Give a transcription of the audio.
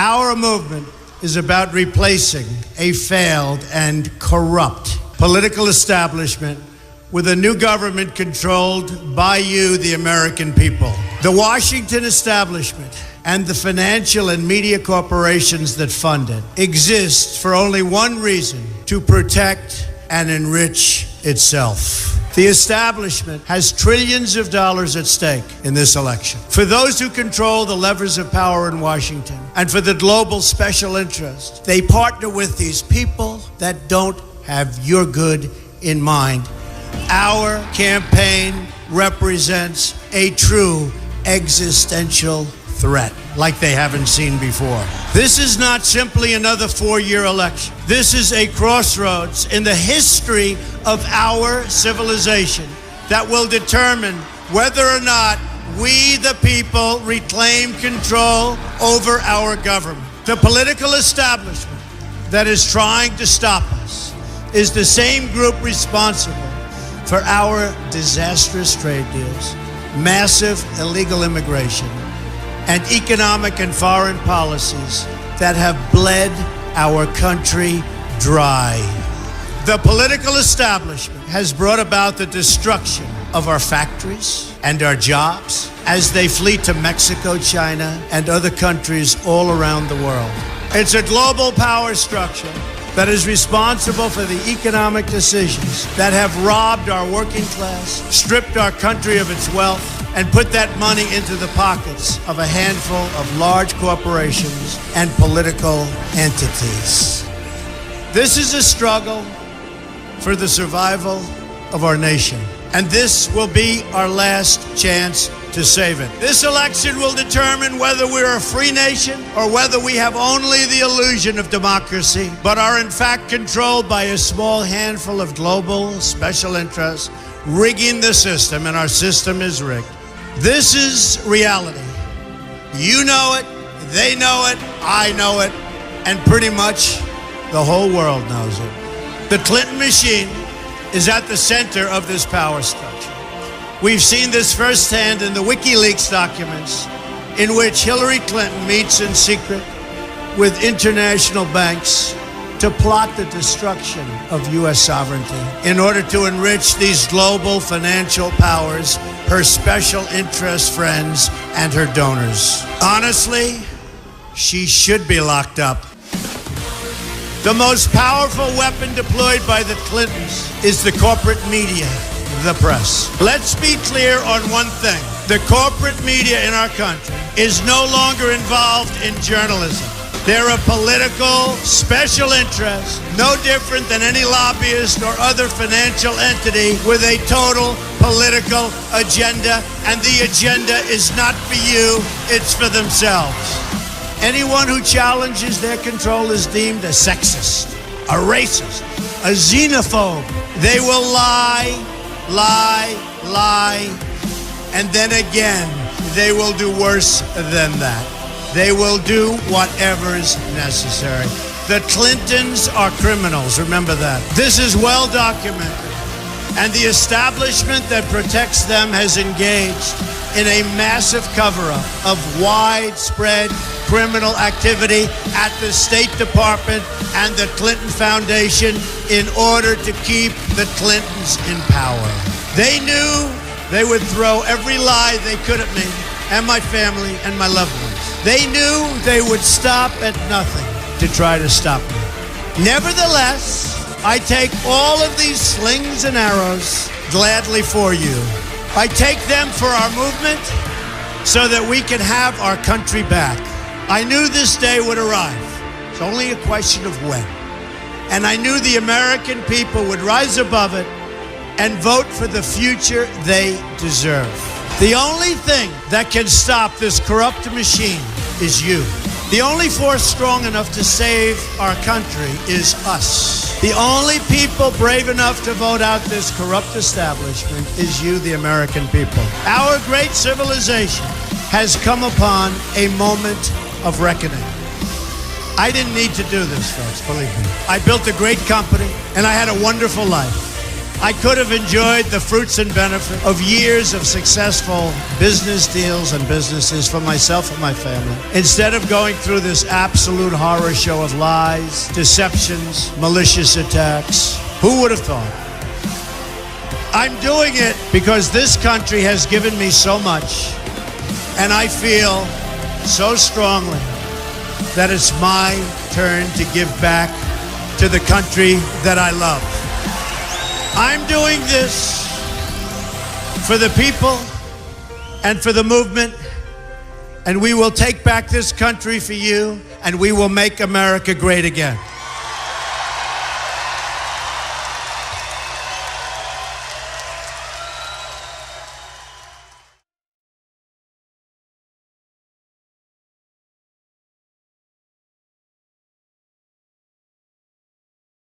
Our movement is about replacing a failed and corrupt political establishment with a new government controlled by you, the American people. The Washington establishment and the financial and media corporations that fund it exist for only one reason: to protect and enrich itself. The establishment has trillions of dollars at stake in this election. For those who control the levers of power in Washington and for the global special interest, they partner with these people that don't have your good in mind. Our campaign represents a true existential threat like they haven't seen before. This is not simply another 4-year election. This is a crossroads in the history of our civilization that will determine whether or not we, the people, reclaim control over our government. The political establishment that is trying to stop us is the same group responsible for our disastrous trade deals, massive illegal immigration, and economic and foreign policies that have bled our country dry. The political establishment has brought about the destruction of our factories and our jobs as they flee to Mexico, China, and other countries all around the world. It's a global power structure that is responsible for the economic decisions that have robbed our working class, stripped our country of its wealth, and put that money into the pockets of a handful of large corporations and political entities. This is a struggle for the survival of our nation, and this will be our last chance to save it. This election will determine whether we're a free nation or whether we have only the illusion of democracy, but are in fact controlled by a small handful of global special interests rigging the system, and our system is rigged. This is reality. You know it, they know it, I know it, and pretty much the whole world knows it. The Clinton machine is at the center of this power structure. We've seen this firsthand in the WikiLeaks documents, in which Hillary Clinton meets in secret with international banks to plot the destruction of U.S. sovereignty in order to enrich these global financial powers, her special interest friends, and her donors. Honestly, she should be locked up. The most powerful weapon deployed by the Clintons is the corporate media, the press. Let's be clear on one thing. The corporate media in our country is no longer involved in journalism. They're a political special interest, no different than any lobbyist or other financial entity with a total political agenda, and the agenda is not for you, it's for themselves. Anyone who challenges their control is deemed a sexist, a racist, a xenophobe. They will lie, and then again, they will do worse than that. They will do whatever is necessary. The Clintons are criminals, remember that. This is well documented, and the establishment that protects them has engaged in a massive cover-up of widespread criminal activity at the State Department and the Clinton Foundation in order to keep the Clintons in power. They knew they would throw every lie they could at me and my family and my loved ones. They knew they would stop at nothing to try to stop me. Nevertheless, I take all of these slings and arrows gladly for you. I take them for our movement so that we can have our country back. I knew this day would arrive. It's only a question of when. And I knew the American people would rise above it and vote for the future they deserve. The only thing that can stop this corrupt machine is you. The only force strong enough to save our country is us. The only people brave enough to vote out this corrupt establishment is you, the American people. Our great civilization has come upon a moment of reckoning. I didn't need to do this, folks, believe me. I built a great company, and I had a wonderful life. I could have enjoyed the fruits and benefit of years of successful business deals and businesses for myself and my family, instead of going through this absolute horror show of lies, deceptions, malicious attacks. Who would have thought? I'm doing it because this country has given me so much, and I feel so strongly that it's my turn to give back to the country that I love. I'm doing this for the people and for the movement, and we will take back this country for you, and we will make America great again.